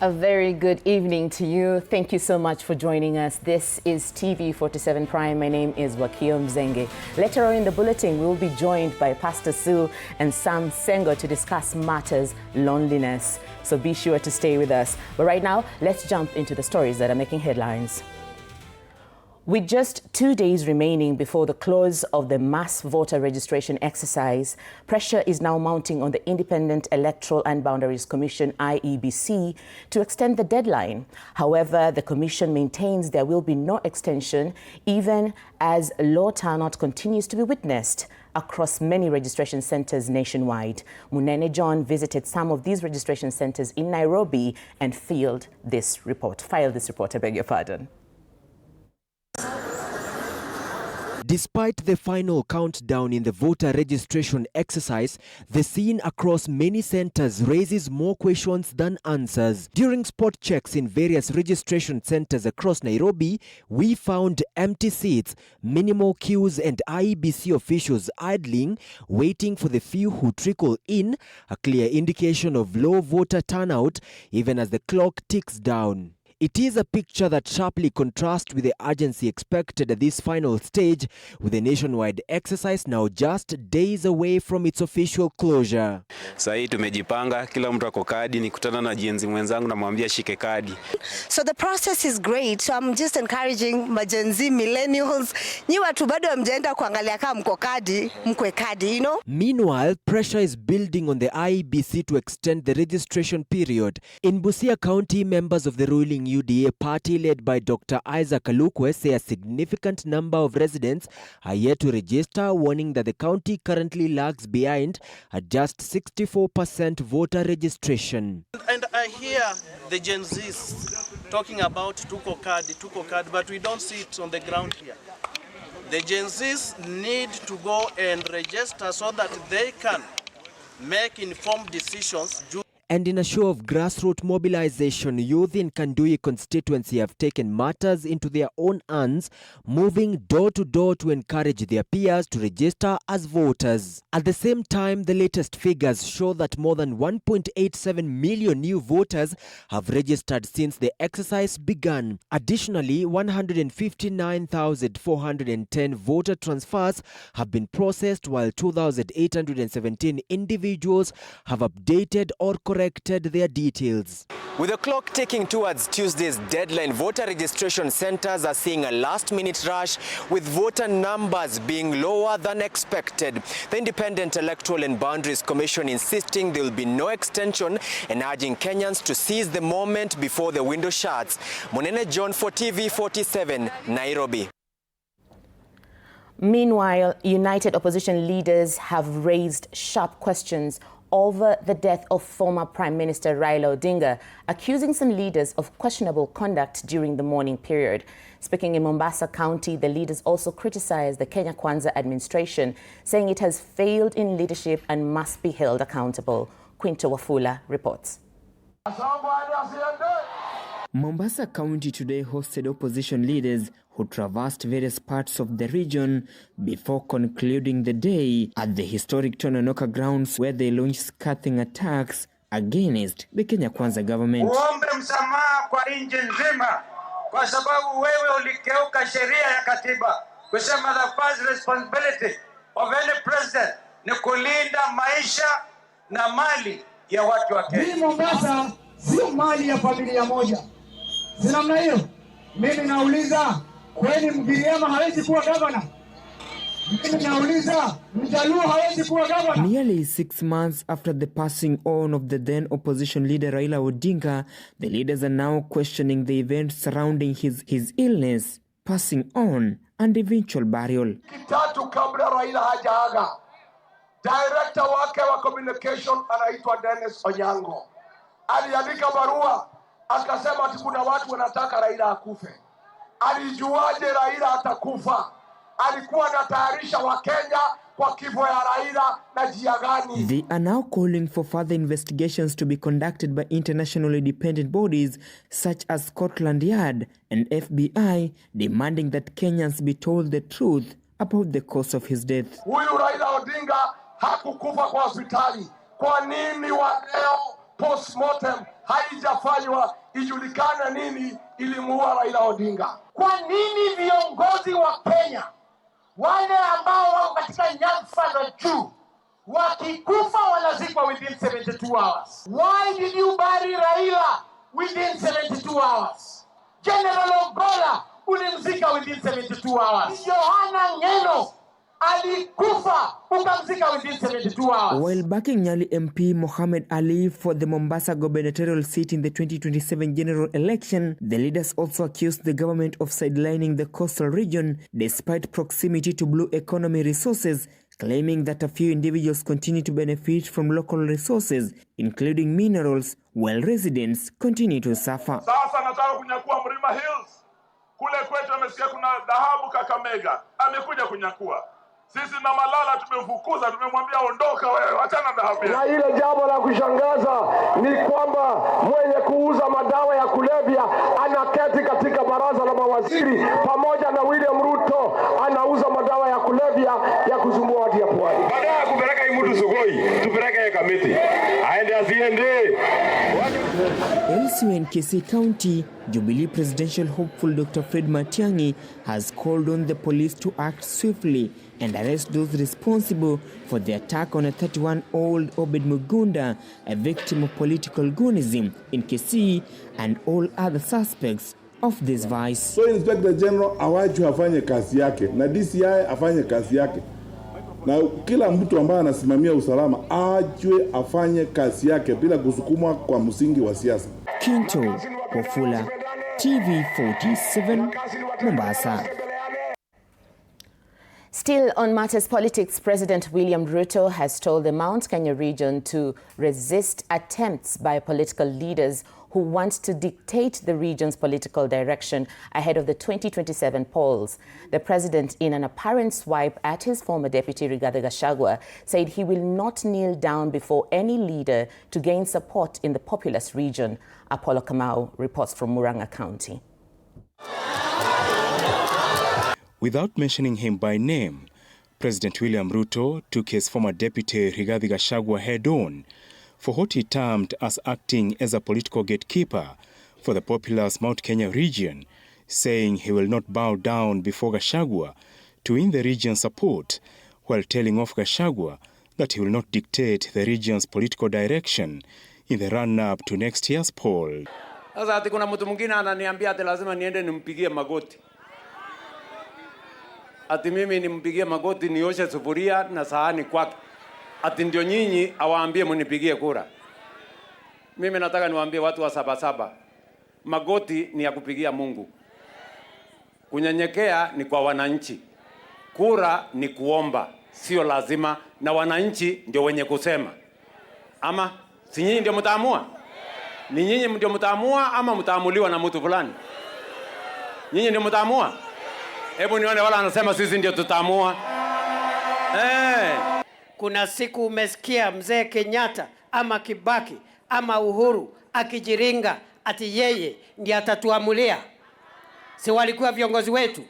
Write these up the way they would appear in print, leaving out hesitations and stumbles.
A very good evening to you. Thank you so much for joining us. This is TV47 Prime. My name is Wakio Mzenge. Later on in the bulletin, we will be joined by Pastor Sue and Sam Sengo to discuss matters loneliness. So be sure to stay with us. But right now, let's jump into the stories that are making headlines. With just 2 days remaining before the close of the mass voter registration exercise, pressure is now mounting on the Independent Electoral and Boundaries Commission, IEBC, to extend the deadline. However, the commission maintains there will be no extension, even as low turnout continues to be witnessed across many registration centers nationwide. Munene John visited some of these registration centers in Nairobi and filed this report. I beg your pardon. Despite the final countdown in the voter registration exercise, the scene across many centers raises more questions than answers. During spot checks in various registration centers across Nairobi, we found empty seats, minimal queues, and IEBC officials idling, waiting for the few who trickle in, a clear indication of low voter turnout even as the clock ticks down. It is a picture that sharply contrasts with the urgency expected at this final stage, with the nationwide exercise now just days away from its official closure. Sasa tumejipanga, kila mtu ako kadi, nikutana na jenzi mwenzangu na mwambia shike kadi. So the process is great. So I'm just encouraging my Gen Z millennials, nyi watu bado hamjaenda kuangalia kama mko kadi, mkwe kadi, you know? Meanwhile, pressure is building on the IEBC to extend the registration period. In Busia County, members of the ruling UDA party led by Dr. Isaac Alukwe say a significant number of residents are yet to register, warning that the county currently lags behind at just 64% voter registration. And I hear the Gen Zs talking about tuko card, but we don't see it on the ground here. The Gen Zs need to go and register so that they can make informed decisions. And in a show of grassroots mobilization, youth in Kandui constituency have taken matters into their own hands, moving door to door to encourage their peers to register as voters. At the same time, the latest figures show that more than 1.87 million new voters have registered since the exercise began. Additionally, 159,410 voter transfers have been processed, while 2,817 individuals have updated or corrected their details. With the clock ticking towards Tuesday's deadline, voter registration centers are seeing a last-minute rush, with voter numbers being lower than expected. The Independent Electoral and Boundaries Commission insisting there will be no extension and urging Kenyans to seize the moment before the window shuts. Munene John for TV47, Nairobi. Meanwhile, united opposition leaders have raised sharp questions over the death of former Prime Minister Raila Odinga, accusing some leaders of questionable conduct during the mourning period. Speaking in Mombasa County, the leaders also criticized the Kenya Kwanza administration, saying it has failed in leadership and must be held accountable. Quinto Wafula reports. Mombasa County today hosted opposition leaders who traversed various parts of the region before concluding the day at the historic Tononoka grounds, where they launched scathing attacks against the Kenya Kwanza government. Uombe msamaha kwa nchi nzima kwa sababu wewe ulikeuka sheria ya katiba, kusema the first responsibility of any president ni kulinda maisha na mali ya watu wa Kenya. Mombasa sio mali ya familia moja. Si namna hiyo. Mimi nauliza, kwani Mgiriama hawezi kuwa gavana? Mimi nauliza, Mjaluo hawezi kuwa gavana? Nearly 6 months after the passing on of the then opposition leader Raila Odinga, the leaders are now questioning the events surrounding his illness, passing on, and eventual burial. Kitatu kabla Raila hajaaga, director wake wa communication anaitwa Dennis Onyango aliandika barua akasema ati kuna watu wanataka Raila akufe. Alijuaje Raila atakufa? Alikuwa anatayarisha Wakenya kwa kifo ya Raila na njia gani? They are now calling for further investigations to be conducted by international independent bodies such as Scotland Yard and FBI, demanding that Kenyans be told the truth about the cause of his death. Huyu Raila Odinga hakukufa kwa hospitali. Kwa nini wa leo postmortem haijafanywa ijulikane nini ilimuua Raila Odinga. Kwa nini viongozi wa Kenya wale ambao wako katika nyadhifa za juu wakikufa wanazikwa within 72 hours? Why did you bury Raila within 72 hours? General Ogola ulimzika within 72 hours. Yohana Ngeno alikufa ukamzika within 72 hours. While backing Nyali MP Mohamed Ali for the Mombasa gubernatorial seat in the 2027 general election, the leaders also accused the government of sidelining the coastal region despite proximity to blue economy resources, claiming that a few individuals continue to benefit from local resources, including minerals, while residents continue to suffer. Sasa nataka kunyakua Mlima Hills. Kule kwetu amesikia kuna dhahabu Kakamega. Amekuja kunyakua. Sisi na Malala tumefukuza, tumemwambia ondoka wewe, achana dhahabu. Na ile jambo la kushangaza ni kwamba mwenye kuuza madawa ya kulevya anaketi katika baraza la mawaziri pamoja na William Ruto, anauza madawa ya kulevya ya kusumbua watu ya pwani. Baada ya kupeleka hii mtu sokoni, tupeleke kamiti. Aende asiende. Elsewhere in Kisii County, Jubilee presidential hopeful Dr. Fred Matiang'i has called on the police to act swiftly and arrest those responsible for the attack on a 31-year-old Obed Mugunda, a victim of political goonism in Kisii, and all other suspects of this vice. So Inspector General awachwe afanye kazi yake na DCI afanye kazi yake, na kila mtu ambaye anasimamia usalama ajwe afanye kazi yake bila kusukumwa kwa msingi wa siasa. Kinto Wafula, TV47, Mombasa. Still on matters politics, President William Ruto has told the Mount Kenya region to resist attempts by political leaders who want to dictate the region's political direction ahead of the 2027 polls. The president, in an apparent swipe at his former deputy Rigathi Gachagua, said he will not kneel down before any leader to gain support in the populous region. Apollo Kamau reports from Murang'a County. Without mentioning him by name, President William Ruto took his former deputy Rigathi Gachagua head-on for what he termed as acting as a political gatekeeper for the populous Mount Kenya region, saying he will not bow down before Gachagua to win the region's support, while telling off Gachagua that he will not dictate the region's political direction in the run-up to next year's poll. Sasa ati kuna mtu mwingine ananiambia ati lazima niende nimpigie magoti. Ati mimi nimpigie magoti nioshe sufuria na sahani kwake. Ati ndio nyinyi awaambie mnipigie kura. Mimi nataka niwaambie watu wa Sabasaba, magoti ni ya kupigia Mungu. Kunyenyekea ni kwa wananchi. Kura ni kuomba, sio lazima, na wananchi ndio wenye kusema. Ama si nyinyi ndio mtaamua? Ni nyinyi ndio mtaamua ama mtaamuliwa na mtu fulani? Nyinyi ndio mtaamua? Hebu nione wala anasema sisi ndio tutaamua. Kuna siku umesikia mzee Kenyatta ama Kibaki ama Uhuru akijiringa ati yeye ndiye atatuamulia? Si walikuwa viongozi wetu?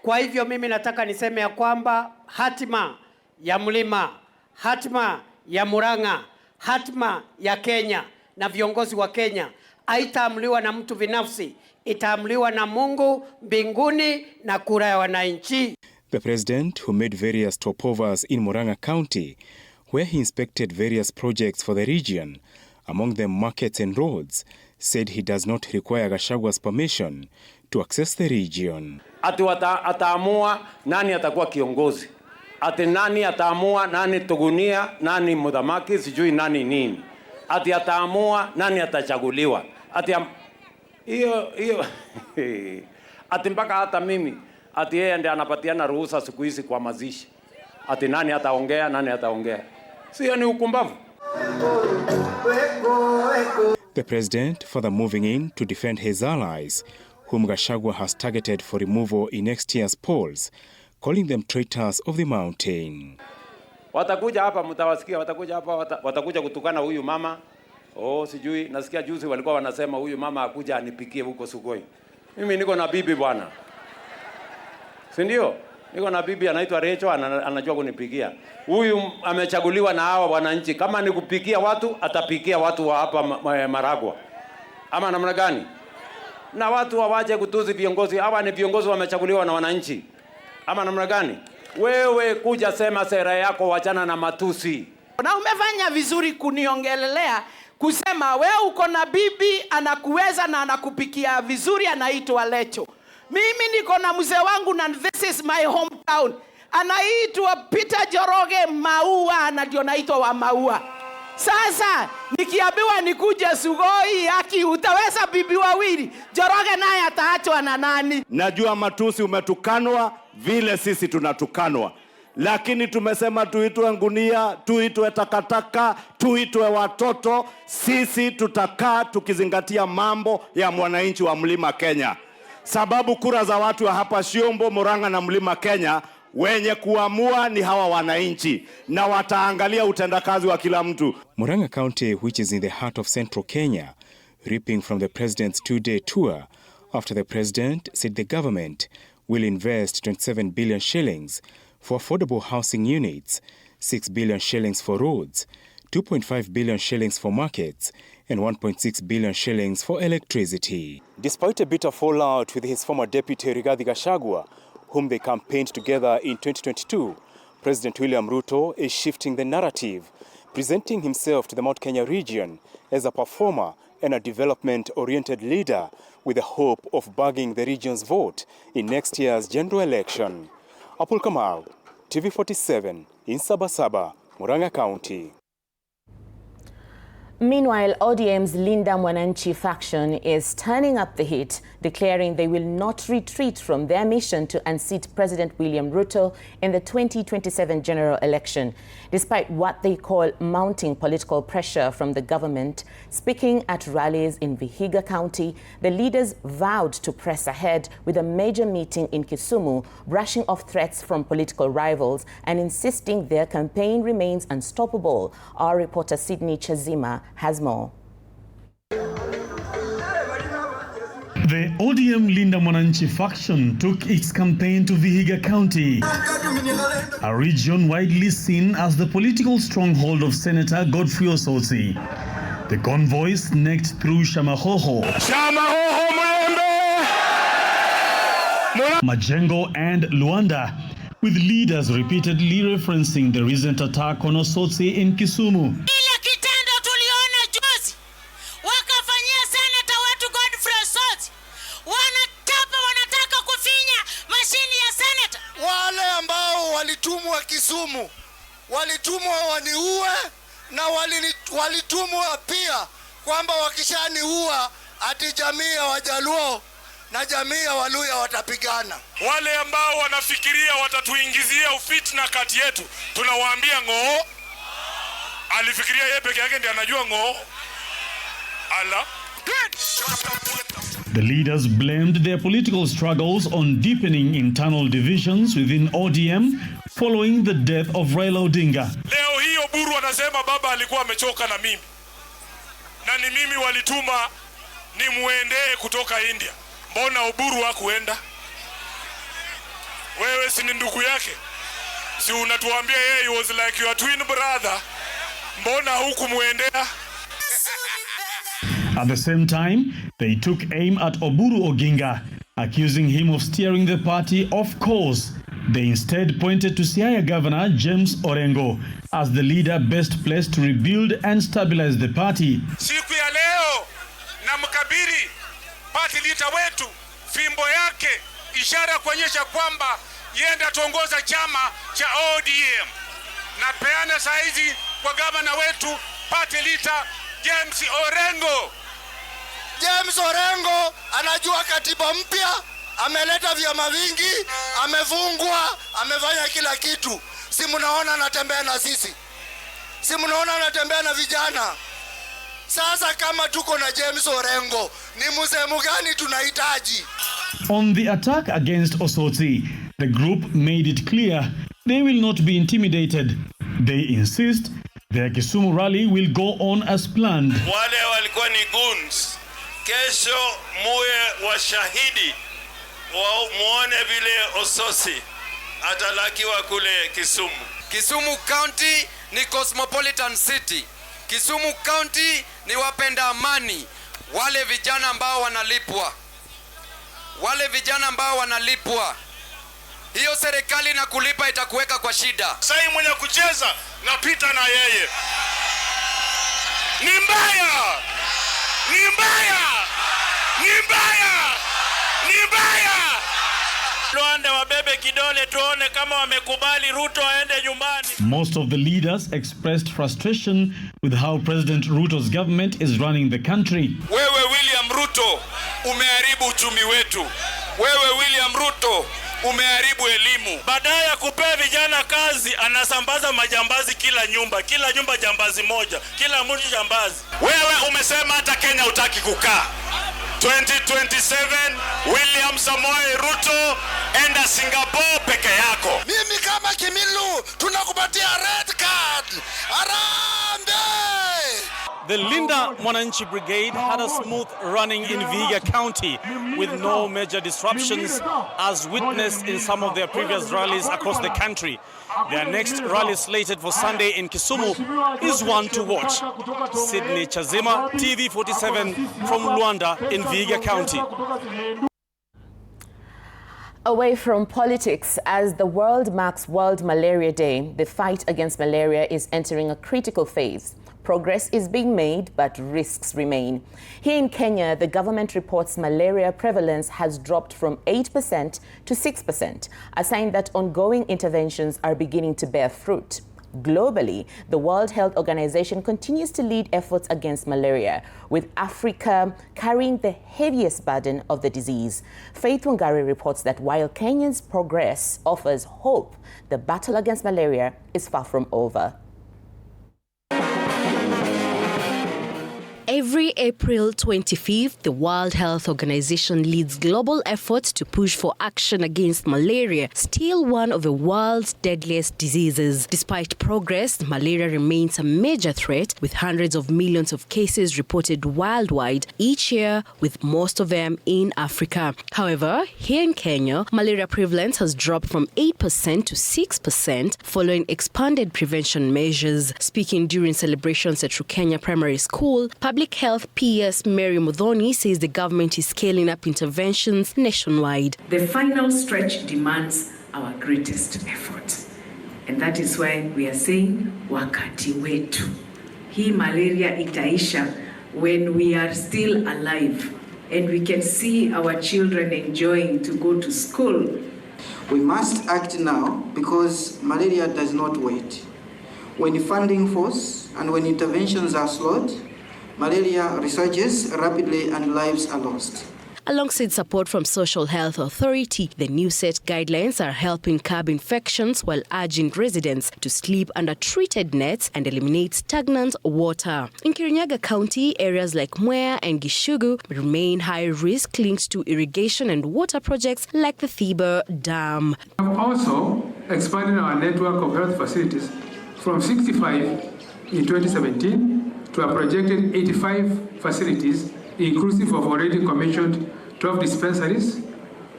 Kwa hivyo mimi nataka niseme ya kwamba hatima ya Mlima, hatima ya Murang'a, hatima ya Kenya na viongozi wa Kenya haitaamuliwa na mtu binafsi, itaamuliwa na Mungu mbinguni na kura ya wananchi. The president, who made various stopovers in Murang'a County, where he inspected various projects for the region, among them markets and roads, said he does not require Gachagua's permission to access the region. Ati ataamua nani atakuwa kiongozi. Ati nani ataamua nani tugunia, nani mudhamaki, sijui nani nini. Ati ataamua nani atachaguliwa. Ati hiyo ati mpaka hata mimi ati yeye ndiye anapatiana ruhusa siku hizi kwa mazishi. Ati nani ataongea, nani ataongea. Sio ni ukumbavu. The president, further moving in to defend his allies, whom Gachagua has targeted for removal in next year's polls, calling them traitors of the mountain. Watakuja hapa mtawasikia, watakuja hapa watakuja kutukana huyu mama. Sijui nasikia juzi walikuwa wanasema huyu mama akuja anipikie huko Sugoi. Mimi niko na bibi bwana. Si ndio? Niko na bibi anaitwa Rachel, anajua kunipikia. Huyu amechaguliwa na hawa wananchi. Kama ni kupikia watu, atapikia watu wa hapa Maragwa. Ama namna gani? Na watu wawache kutuzi viongozi. Hawa ni viongozi wamechaguliwa na wananchi. Ama namna gani? Wewe kuja sema sera yako, wachana na matusi. Na umefanya vizuri kuniongelelea kusema wewe uko na bibi anakuweza na anakupikia vizuri, anaitwa Lecho. Mimi niko na mzee wangu na this is my hometown. Anaitwa Peter Joroge Maua na ndio naitwa wa Maua. Sasa nikiambiwa nikuje Sugoi haki utaweza bibi wawili. Joroge naye ataachwa na nani? Najua matusi umetukanwa vile sisi tunatukanwa. Lakini tumesema tuitwe ngunia, tuitwe takataka, tuitwe watoto. Sisi tutakaa tukizingatia mambo ya mwananchi wa Mlima Kenya. Sababu kura za watu wa hapa Shiombo, Murang'a na Mlima Kenya wenye kuamua ni hawa wananchi na wataangalia utendakazi wa kila mtu. Murang'a County, which is in the heart of central Kenya, reaping from the president's 2-day tour after the president said the government will invest 27 billion shillings for affordable housing units, 6 billion shillings for roads, 2.5 billion shillings for markets, and 1.6 billion shillings for electricity. Despite a bitter fallout with his former deputy Rigathi Gachagua, whom they campaigned together in 2022, President William Ruto is shifting the narrative, presenting himself to the Mount Kenya region as a performer and a development-oriented leader with the hope of bagging the region's vote in next year's general election. Apul Kamau, TV47 in Sabasaba, Murang'a County. Meanwhile, ODM's Linda Mwananchi faction is turning up the heat, declaring they will not retreat from their mission to unseat President William Ruto in the 2027 general election, despite what they call mounting political pressure from the government. Speaking at rallies in Vihiga County, the leaders vowed to press ahead with a major meeting in Kisumu, brushing off threats from political rivals and insisting their campaign remains unstoppable. Our reporter Sydney Chazima has more. The ODM Linda Mwananchi faction took its campaign to Vihiga County, a region widely seen as the political stronghold of Senator Godfrey Osotsi. The convoy snaked through Shamahoho, Majengo and Luanda, with leaders repeatedly referencing the recent attack on Osotsi in Kisumu. Walitumwa Kisumu, walitumwa waniue na walitumwa pia kwamba wakishaniua ati jamii ya Wajaluo na jamii ya Waluya watapigana. Wale ambao wanafikiria watatuingizia ufitna kati yetu, tunawaambia ngoo. Alifikiria yeye peke yake ndiye anajua ngoo. Ala. The leaders blamed their political struggles on deepening internal divisions within ODM following the death of Raila Odinga. Leo hii Oburu anasema baba alikuwa amechoka na mimi. Na ni mimi walituma nimuendee kutoka India. Mbona Oburu hakuenda? Wewe si ni ndugu yake? Si unatuambia yeye was like your twin brother. Mbona hukumuendea? At the same time, they took aim at Oburu Oginga, accusing him of steering the party off course. They instead pointed to Siaya Governor James Orengo as the leader best placed to rebuild and stabilize the party. Siku ya leo na mkabiri party leader wetu fimbo yake, ishara kuonyesha kwamba yenda tuongoza chama cha ODM. Na peana saizi kwa gavana wetu party leader James Orengo. James Orengo anajua katiba mpya, ameleta vyama vingi, amefungwa, amefanya kila kitu. Si mnaona anatembea na sisi? Si mnaona anatembea na vijana? Sasa kama tuko na James Orengo, ni msemo gani tunahitaji? On the attack against Osotsi, the group made it clear they will not be intimidated. They insist their Kisumu rally will go on as planned. Wale walikuwa ni goons. Kesho muwe washahidi, muone vile Osotsi atalakiwa kule Kisumu. Kisumu County ni cosmopolitan city. Kisumu County ni wapenda amani. Wale vijana ambao wanalipwa. Hiyo serikali na kulipa itakuweka kwa shida. Sasa mwenye kucheza napita na yeye. Ni mbaya. Luanda wabebe kidole tuone kama wamekubali Ruto aende nyumbani. Most of the leaders expressed frustration with how President Ruto's government is running the country. Wewe William Ruto umeharibu uchumi wetu. Wewe William Ruto umeharibu elimu. Badala ya kupea vijana kazi anasambaza majambazi kila nyumba jambazi moja, kila mtu jambazi. Wewe umesema hata Kenya hutaki kukaa. 2027 William Samoei Ruto enda Singapore peke yako. Mimi kama Kimilu tunakupatia red card. Arambe! The Linda Mwananchi Brigade had a smooth running in Vihiga County with no major disruptions as witnessed in some of their previous rallies across the country. Their next rally slated for Sunday in Kisumu is one to watch. Sydney Chazima, TV47 from Luanda in Vihiga County. Away from politics, as the world marks World Malaria Day, the fight against malaria is entering a critical phase. Progress is being made, but risks remain. Here in Kenya, the government reports malaria prevalence has dropped from 8% to 6%, a sign that ongoing interventions are beginning to bear fruit. Globally, the World Health Organization continues to lead efforts against malaria, with Africa carrying the heaviest burden of the disease. Faith Wangari reports that while Kenya's progress offers hope, the battle against malaria is far from over. Every April 25th, the World Health Organization leads global efforts to push for action against malaria, still one of the world's deadliest diseases. Despite progress, malaria remains a major threat, with hundreds of millions of cases reported worldwide each year, with most of them in Africa. However, here in Kenya, malaria prevalence has dropped from 8% to 6% following expanded prevention measures. Speaking during celebrations at Kenya Primary School, Public Health PS Mary Muthoni says the government is scaling up interventions nationwide. The final stretch demands our greatest effort. And that is why we are saying, wakati wetu. Hii malaria itaisha when we are still alive and we can see our children enjoying to go to school. We must act now because malaria does not wait. When funding falls and when interventions are slowed, malaria resurges rapidly and lives are lost. Alongside support from Social Health Authority, the new set guidelines are helping curb infections while urging residents to sleep under treated nets and eliminate stagnant water. In Kirinyaga County, areas like Mwea and Gishugu remain high risk linked to irrigation and water projects like the Thiba Dam. We have also expanded our network of health facilities from 65 in 2017 to a projected 85 facilities, inclusive of already commissioned 12 dispensaries,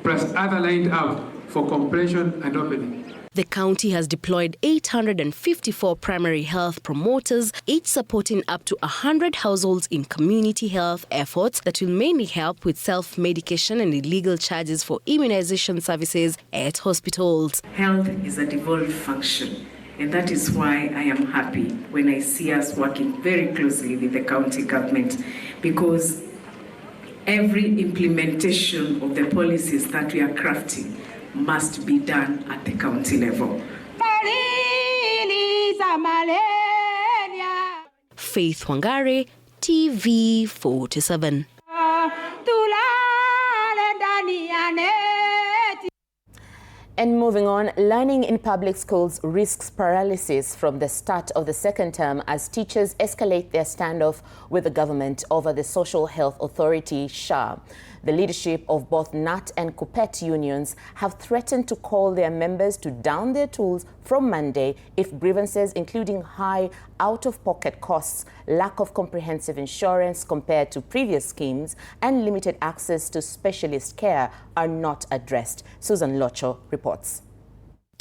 plus other lined up for completion and opening. The county has deployed 854 primary health promoters, each supporting up to 100 households in community health efforts that will mainly help with self-medication and illegal charges for immunization services at hospitals. Health is a devolved function. And that is why I am happy when I see us working very closely with the county government, because every implementation of the policies that we are crafting must be done at the county level. Faith Wangari, TV47. And moving on, learning in public schools risks paralysis from the start of the second term as teachers escalate their standoff with the government over the Social Health Authority, SHA. The leadership of both NAT and KUPPET unions have threatened to call their members to down their tools from Monday if grievances including high out-of-pocket costs, lack of comprehensive insurance compared to previous schemes, and limited access to specialist care are not addressed. Susan Locho reports.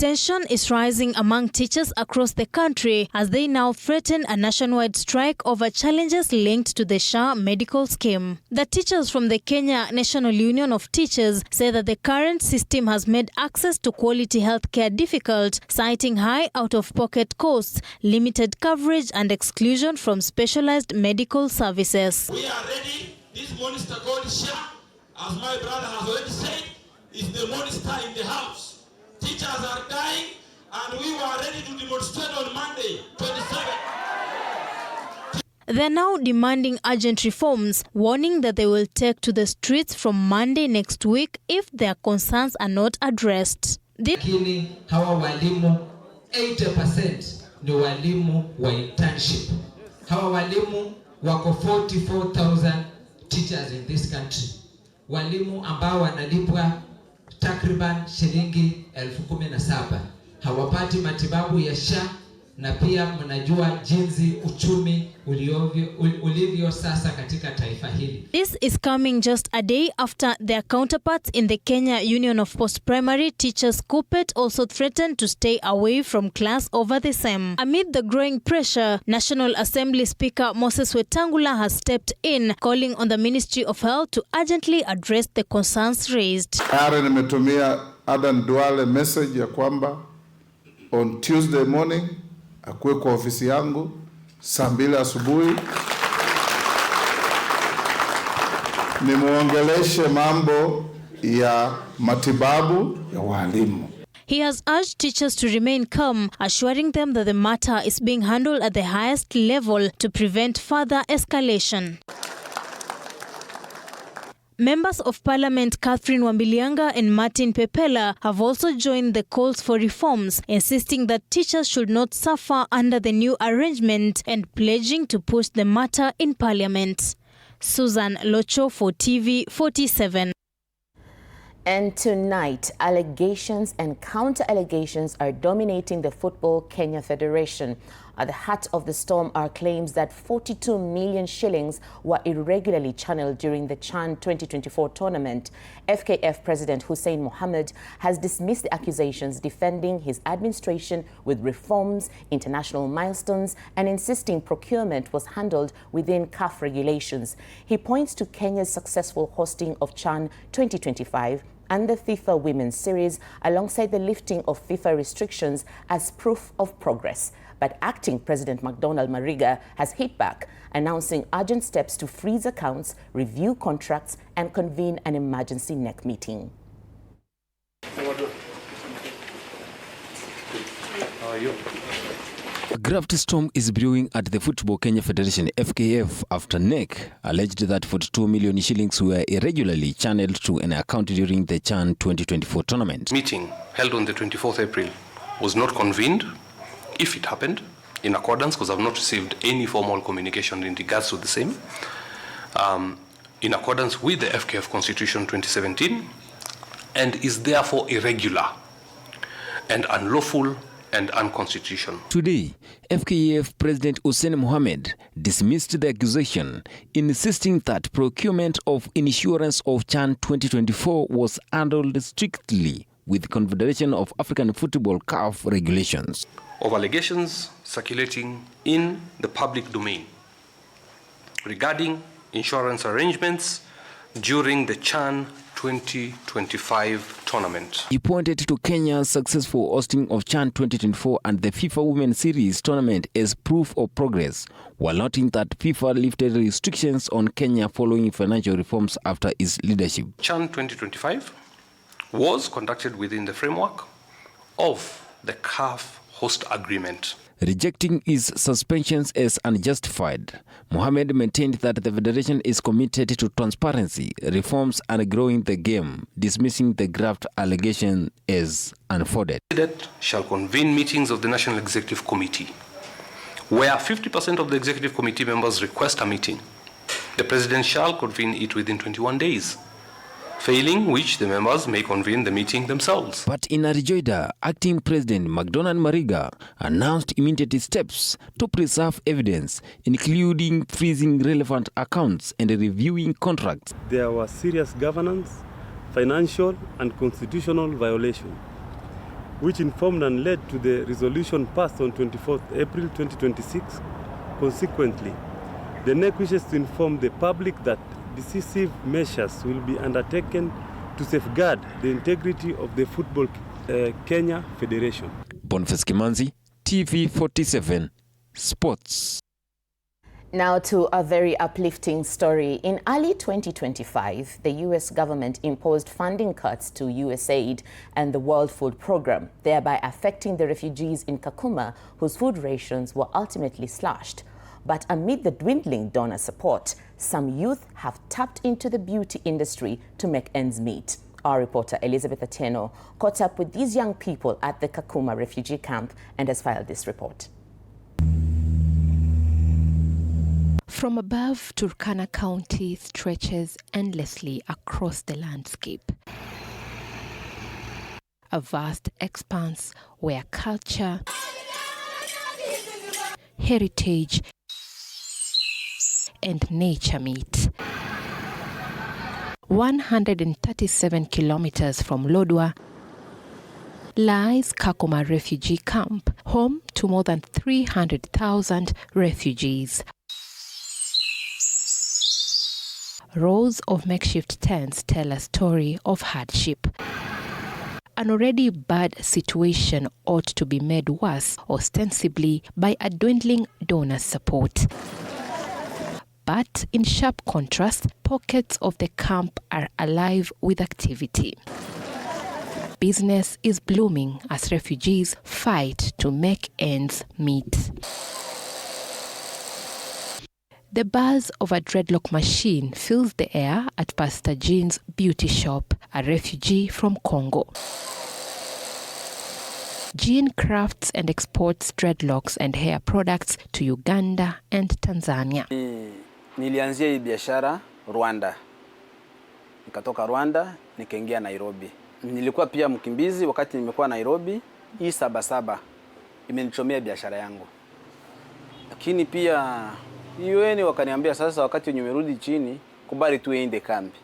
Tension is rising among teachers across the country as they now threaten a nationwide strike over challenges linked to the SHA medical scheme. The teachers from the Kenya National Union of Teachers say that the current system has made access to quality healthcare difficult, citing high out-of-pocket costs, limited coverage and exclusion from specialized medical services. We are ready. This monster called SHA, as my brother has already said, is the monster in the house. Teachers are dying, and we were ready to demonstrate on Monday, 27th. They're now demanding urgent reforms, warning that they will take to the streets from Monday next week if their concerns are not addressed. Lakini hawa walimu 80% ni walimu wa internship. Hawa walimu wako 44,000 teachers in this country. Walimu ambao wanalipwa takriban shilingi 17,000 hawapati matibabu ya SHA, na pia mnajua jinsi uchumi ulivyo sasa katika taifa hili. This is coming just a day after their counterparts in the Kenya Union of Post-Primary Teachers (KUPPET) also threatened to stay away from class over the same. Amid the growing pressure, National Assembly Speaker Moses Wetangula has stepped in, calling on the Ministry of Health to urgently address the concerns raised. Tayari nimetumia Adan Duale message ya kwamba on Tuesday morning akuwe kwa ofisi yangu saa 2 asubuhi nimuongeleshe mambo ya matibabu ya walimu. He has urged teachers to remain calm, assuring them that the matter is being handled at the highest level to prevent further escalation. Members of Parliament Catherine Wambilianga and Martin Pepela have also joined the calls for reforms, insisting that teachers should not suffer under the new arrangement and pledging to push the matter in Parliament. Susan Locho for TV47. And tonight, allegations and counter-allegations are dominating the Football Kenya Federation. At the heart of the storm are claims that 42 million shillings were irregularly channeled during the CHAN 2024 tournament. FKF President Hussein Mohammed has dismissed the accusations, defending his administration with reforms, international milestones, and insisting procurement was handled within CAF regulations. He points to Kenya's successful hosting of CHAN 2025 and the FIFA Women's Series alongside the lifting of FIFA restrictions as proof of progress. But acting President McDonald Mariga has hit back, announcing urgent steps to freeze accounts, review contracts, and convene an emergency NEC meeting. How are you? A graft storm is brewing at the Football Kenya Federation FKF after NEC alleged that 42 million shillings were irregularly channeled to an account during the CHAN 2024 tournament. Meeting held on the 24th April was not convened, if it happened, in accordance, because I've not received any formal communication in regards to the same, in accordance with the FKF Constitution 2017, and is therefore irregular and unlawful and unconstitutional. Today, FKF President Hussein Mohammed dismissed the accusation, insisting that procurement of insurance of CHAN 2024 was handled strictly with Confederation of African Football CAF regulations. Of allegations circulating in the public domain regarding insurance arrangements during the CHAN 2025 tournament. He pointed to Kenya's successful hosting of CHAN 2024 and the FIFA Women's Series tournament as proof of progress, while noting that FIFA lifted restrictions on Kenya following financial reforms after its leadership. CHAN 2025 was conducted within the framework of the CAF host agreement. Rejecting his suspensions as unjustified, Mohammed maintained that the federation is committed to transparency, reforms, and growing the game, dismissing the graft allegation as unfounded. The President shall convene meetings of the National Executive Committee, where 50% of the Executive Committee members request a meeting. The President shall convene it within 21 days. Failing which, the members may convene the meeting themselves. But in a rejoinder, acting President McDonald Mariga announced immediate steps to preserve evidence, including freezing relevant accounts and reviewing contracts. There was serious governance, financial and constitutional violation. which informed and led to the resolution passed on 24th April 2026. Consequently, the NEC wishes to inform the public that decisive measures will be undertaken to safeguard the integrity of the Football Kenya Federation. Boniface Kimanzi, TV47 Sports. Now to a very uplifting story. In early 2025, the U.S. government imposed funding cuts to USAID and the World Food Program, thereby affecting the refugees in Kakuma, whose food rations were ultimately slashed. But amid the dwindling donor support, some youth have tapped into the beauty industry to make ends meet. Our reporter Elizabeth Ateno caught up with these young people at the Kakuma refugee camp and has filed this report. From above, Turkana County stretches endlessly across the landscape. A vast expanse where culture, heritage, and nature meet. 137 kilometers from Lodwar lies Kakuma refugee camp, home to more than 300,000 refugees. Rows of makeshift tents tell a story of hardship. An already bad situation ought to be made worse, ostensibly by a dwindling donor support. But in sharp contrast, pockets of the camp are alive with activity. Business is blooming as refugees fight to make ends meet. The buzz of a dreadlock machine fills the air at Pastor Jean's beauty shop, a refugee from Congo. Jean crafts and exports dreadlocks and hair products to Uganda and Tanzania. Nilianzia hii biashara Rwanda. Nikatoka Rwanda, nikaingia Nairobi. Nilikuwa pia mkimbizi wakati nimekuwa Nairobi. Hii Sabasaba imenichomea biashara yangu. Lakini pia UN wakaniambia sasa wakati nimerudi chini kubali tu ende kambi.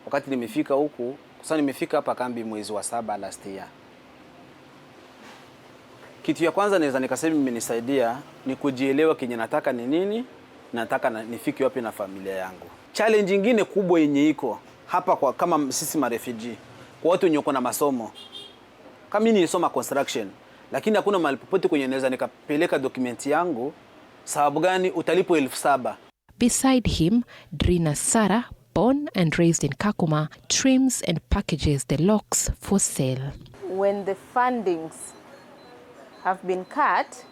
Wakati nimefika huku, sasa nimefika hapa kambi mwezi wa 7 last year. Kitu ya kwanza naweza nikasema imenisaidia ni kujielewa kenye nataka ni nini, nataka nifike wapi na familia yangu. Challenge nyingine kubwa yenye iko hapa kwa kama sisi ma refugee, kwa watu wenye wako na masomo. Kama mimi nilisoma construction, lakini hakuna mahali popote kwenye naweza nikapeleka dokumenti yangu. Sababu gani utalipo 7,000. Beside him, Drina Sarah, born and raised in Kakuma, trims and packages the locks for sale. When the fundings have been cut,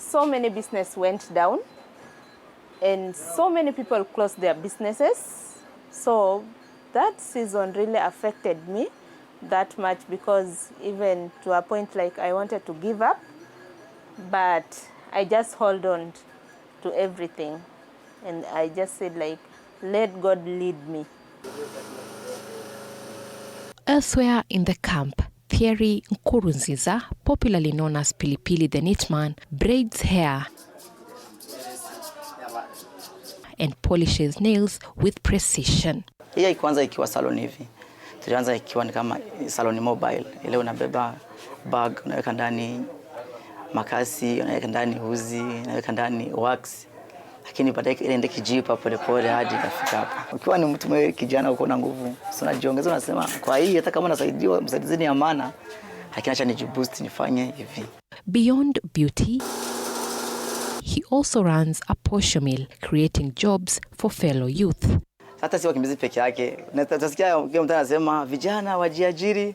so many business went down and so many people closed their businesses. So that season really affected me that much, because even to a point like I wanted to give up, but I just hold on to everything and I just said like, let God lead me. Elsewhere in the camp, Thierry Nkurunziza, popularly known as Pilipili the Knitman, braids hair and polishes nails with precision. Hii kwanza ikiwa salon hivi. Tulianza ikiwa ni kama salon mobile. Ile unabeba bag, unaweka ndani makasi, unaweka ndani uzi, unaweka ndani wax. Lakini baadaye ile ndio kijipa pole pole hadi kafika hapa. Ukiwa ni mtu mwenye kijana uko na nguvu, unajiongeza unasema kwa hii hata kama nasaidiwa msaidizeni ya maana, lakini acha nijiboost nifanye hivi. Beyond beauty, he also runs a posho mill, creating jobs for fellow youth. Hata si wakimbizi peke yake. Natasikia mtu anasema vijana wajiajiri,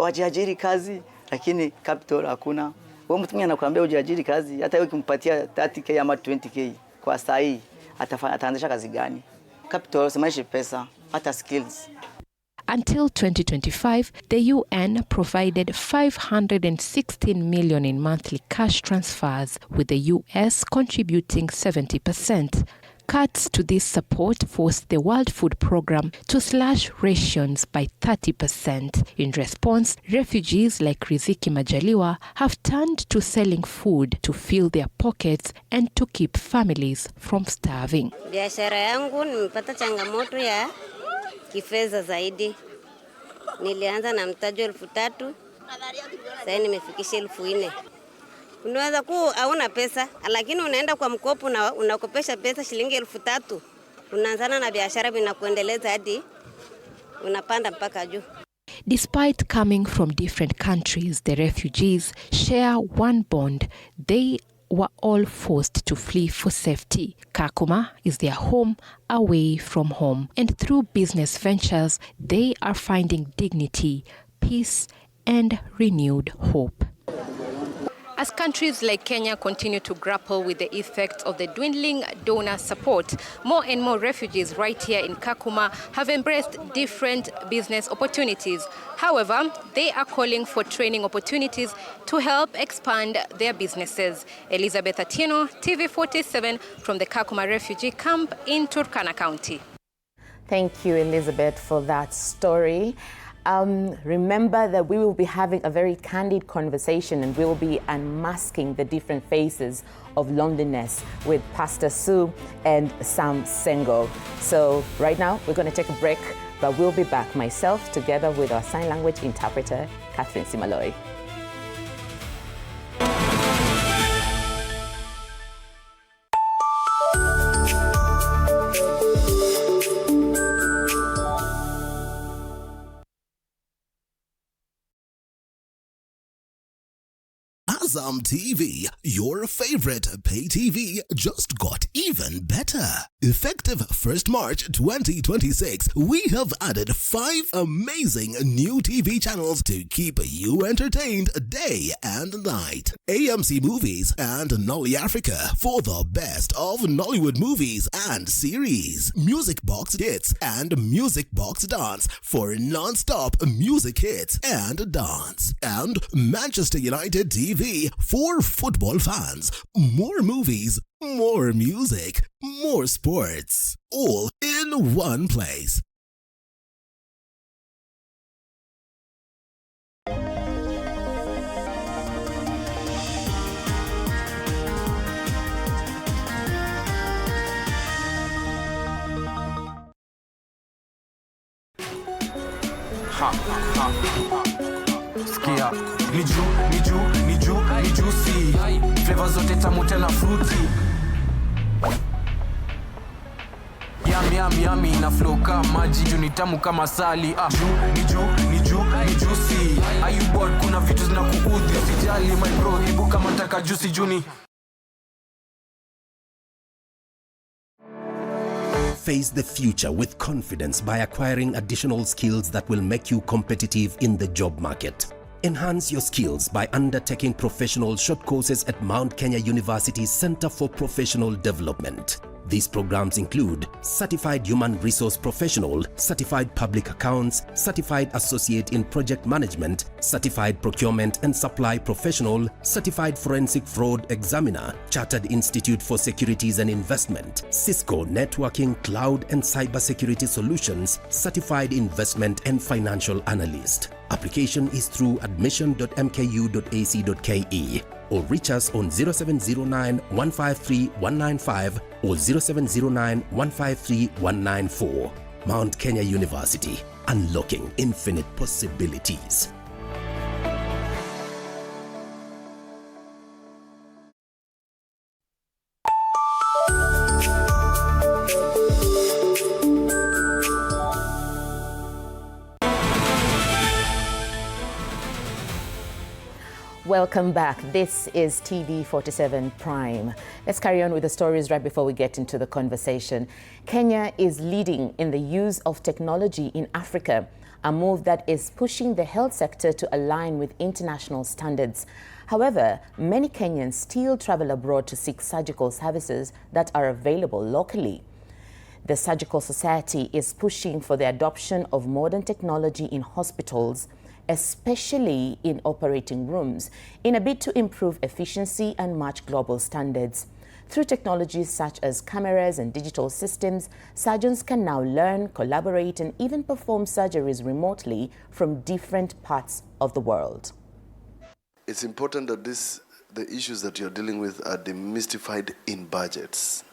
wajiajiri kazi, lakini capital hakuna. Wewe mtu mwenye anakuambia ujiajiri kazi, hata wewe ukimpatia 30k ama 20k kwa saa hii, ataanzisha kazi gani? Capital simaishi pesa, hata skills. Until 2025, the UN provided $516 million in monthly cash transfers, with the US contributing 70%. Cuts to this support forced the World Food Program to slash rations by 30%. In response, refugees like Riziki Majaliwa have turned to selling food to fill their pockets and to keep families from starving. Biashara yangu nimepata changamoto ya kifedha zaidi. Nilianza na mtaji 3,000 Sasa nimefikisha 4,000. Unaweza kuwa hauna pesa, lakini unaenda kwa mkopo na unakopesha pesa shilingi 3,000. Unaanzana na biashara vinakuendeleza hadi unapanda mpaka juu. Despite coming from different countries, the refugees share one bond. They were all forced to flee for safety. Kakuma is their home away from home. And through business ventures, they are finding dignity, peace, and renewed hope. As countries like Kenya continue to grapple with the effects of the dwindling donor support, more and more refugees right here in Kakuma have embraced different business opportunities. However, they are calling for training opportunities to help expand their businesses. Elizabeth Atieno, TV47 from the Kakuma refugee camp in Turkana County. Thank you, Elizabeth, for that story. Remember that we will be having a very candid conversation and we will be unmasking the different faces of loneliness with Pastor Sue and Sam Sengo. So right now we're going to take a break, but we'll be back, myself together with our sign language interpreter, Catherine Simaloi. Azam TV, your favorite pay TV, just got even better. Effective 1st March 2026, we have added 5 amazing new TV channels to keep you entertained day and night. AMC Movies and Nolly Africa for the best of Nollywood movies and series. Music Box Hits and Music Box Dance for non-stop music hits and dance. And Manchester United TV for football fans. More movies, more music, more sports, all in one place. Skia, ni juicy. Flavor zote tamu tena fruity. Yummy na flow kama maji, juu ni tamu kama sali. Ni juicy. Are you bored? Kuna vitu zinakuudhi, usijali my bro, ibu kama nataka juicy juni. Face the future with confidence by acquiring additional skills that will make you competitive in the job market. Enhance your skills by undertaking professional short courses at Mount Kenya University's Center for Professional Development. These programs include Certified Human Resource Professional, Certified Public Accounts, Certified Associate in Project Management, Certified Procurement and Supply Professional, Certified Forensic Fraud Examiner, Chartered Institute for Securities and Investment, Cisco Networking, Cloud and Cybersecurity Solutions, Certified Investment and Financial Analyst. Application is through admission.mku.ac.ke or reach us on 0709 153 195 or 0709 153 194. Mount Kenya University, unlocking infinite possibilities. Welcome back. This is TV47 Prime. Let's carry on with the stories right before we get into the conversation. Kenya is leading in the use of technology in Africa, a move that is pushing the health sector to align with international standards. However, many Kenyans still travel abroad to seek surgical services that are available locally. The Surgical Society is pushing for the adoption of modern technology in hospitals, especially in operating rooms, in a bid to improve efficiency and match global standards. Through technologies such as cameras and digital systems, surgeons can now learn, collaborate, and even perform surgeries remotely from different parts of the world. It's important that the issues that you're dealing with are demystified in budgets.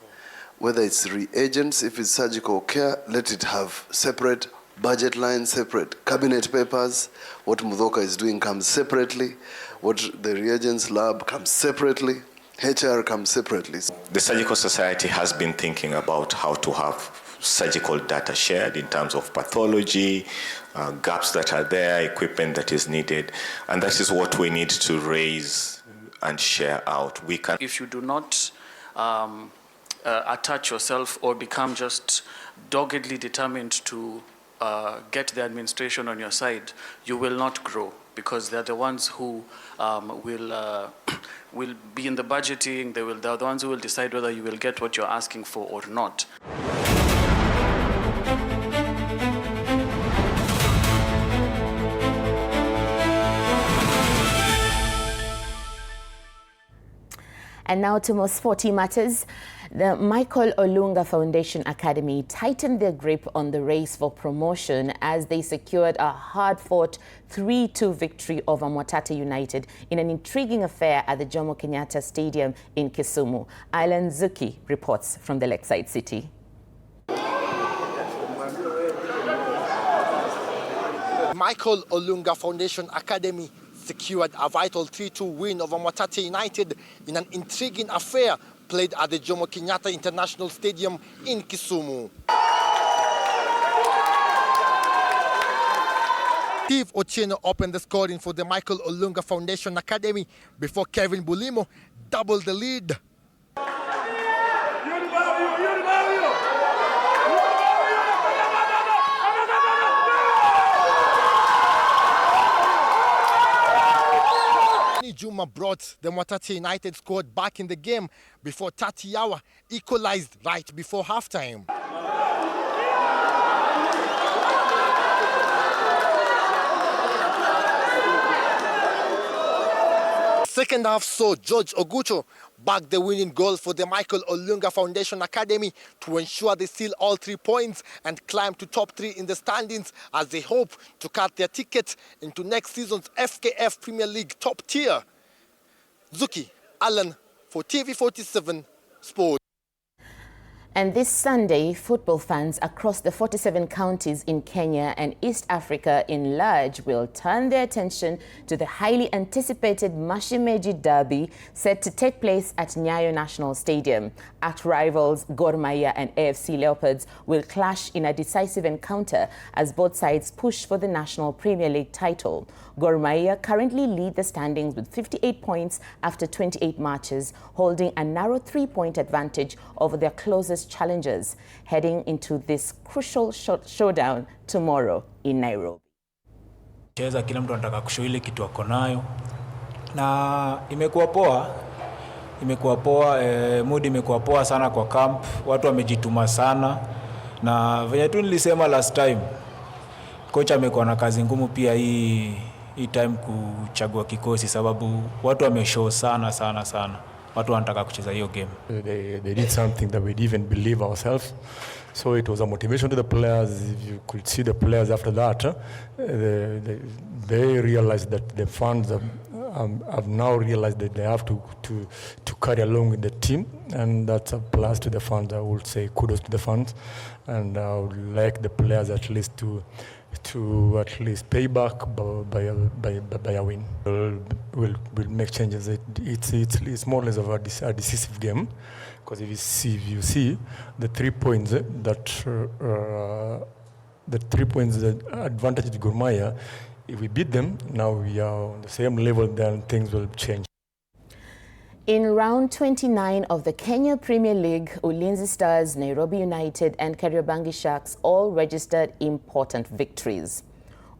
Whether it's reagents, if it's surgical care, let it have separate budget line separate, cabinet papers, what Mudhoka is doing comes separately, what the reagents lab comes separately, HR comes separately. The Surgical Society has been thinking about how to have surgical data shared in terms of pathology, gaps that are there, equipment that is needed, and that is what we need to raise and share out. We can. If you do not attach yourself or become just doggedly determined to get the administration on your side, you will not grow, because they're the ones who will be in the budgeting. They're the ones who will decide whether you will get what you're asking for or not. And now to more sporty matters. The Michael Olunga Foundation Academy tightened their grip on the race for promotion as they secured a hard-fought 3-2 victory over Mwatate United in an intriguing affair at the Jomo Kenyatta Stadium in Kisumu. Alan Zuki reports from the Lakeside City. Michael Olunga Foundation Academy secured a vital 3-2 win over Mwatate United in an intriguing affair played at the Jomo Kenyatta International Stadium in Kisumu. Steve Ochieno opened the scoring for the Michael Olunga Foundation Academy before Kevin Bulimo doubled the lead. Juma brought the Mwatate United squad back in the game before Tatiawa equalized right before halftime. Second half saw George Ogucho back the winning goal for the Michael Olunga Foundation Academy to ensure they seal all 3 points and climb to top 3 in the standings as they hope to cut their ticket into next season's FKF Premier League top tier. Zuki, Alan for TV47 Sport. And this Sunday, football fans across the 47 counties in Kenya and East Africa in large will turn their attention to the highly anticipated Mashemeji Derby set to take place at Nyayo National Stadium. Arch-rivals Gor Mahia and AFC Leopards will clash in a decisive encounter as both sides push for the National Premier League title. Gor Mahia currently lead the standings with 58 points after 28 matches, holding a narrow 3-point advantage over their closest challengers, heading into this crucial showdown tomorrow in Nairobi. Cheza kila mtu anataka kushow ile kitu ako nayo na imekuwa poa, mood imekuwa poa sana kwa camp, watu wamejituma sana na venye tu nilisema last time, kocha amekuwa na kazi ngumu pia hii time kuchagua kikosi sababu watu wameshow sana. Watu wanataka kucheza hiyo game. They did something that we didn't even believe ourselves. So it was a motivation to the players. If you could see the players after that, they realized that the fans have now realized that they have to carry along with the team, and that's a plus to the fans. I would say kudos to the fans, and I would like the players at least to at least pay back by a win. We'll make changes. It's more or less of a decisive game, because if you see the 3 points the advantage to Gor Mahia, if we beat them, now we are on the same level, then things will change. In round 29 of the Kenya Premier League, Ulinzi Stars, Nairobi United and Kariobangi Sharks all registered important victories.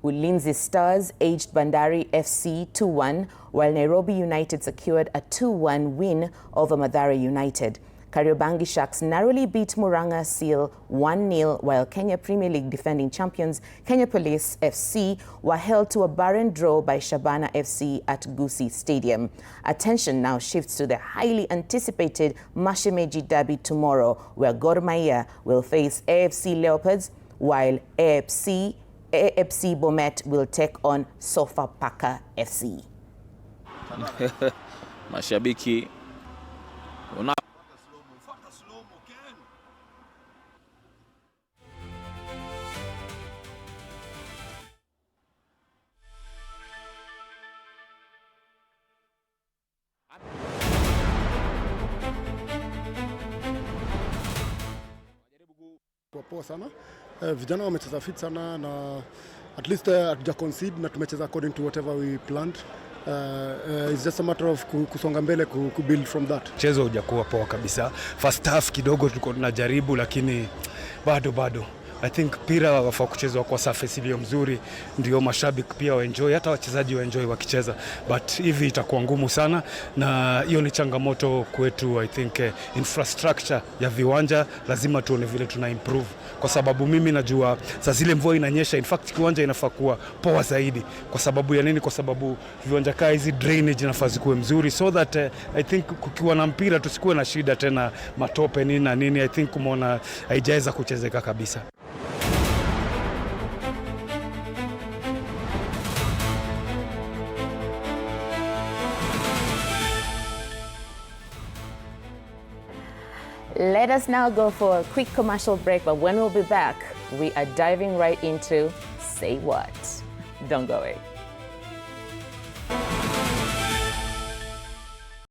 Ulinzi Stars edged Bandari FC 2-1, while Nairobi United secured a 2-1 win over Mathare United. Kariobangi Sharks narrowly beat Murang'a Seal 1-0, while Kenya Premier League defending champions Kenya Police FC were held to a barren draw by Shabana FC at Gusii Stadium. Attention now shifts to the highly anticipated Mashemeji Derby tomorrow, where Gor Mahia will face AFC Leopards, while AFC Bomet will take on Sofapaka FC. Mashabiki poa sana. Vijana wamecheza fit sana na at least hatuja concede na tumecheza according to whatever we planned. It's just a matter of kusonga mbele, kubuild from that. Mchezo hujakuwa poa kabisa. First half kidogo tulikuwa tunajaribu lakini bado. I think pira wafaa kuchezwa kwa surface iliyo mzuri, ndio mashabiki pia waenjoy, hata wachezaji waenjoy wakicheza, but hivi itakuwa ngumu sana, na hiyo ni changamoto kwetu. I think infrastructure ya viwanja lazima tuone vile tuna improve, kwa sababu mimi najua saa zile mvua inanyesha, in fact kiwanja inafaa kuwa poa zaidi. Kwa sababu ya nini? Kwa sababu viwanja kaa hizi drainage inafaa zikuwe mzuri, so that I think kukiwa na mpira tusikuwe na shida tena matope nini na nini. I think umeona haijaweza kuchezeka kabisa. Let us now go for a quick commercial break, but when we'll be back, we are diving right into Say What. Don't go away.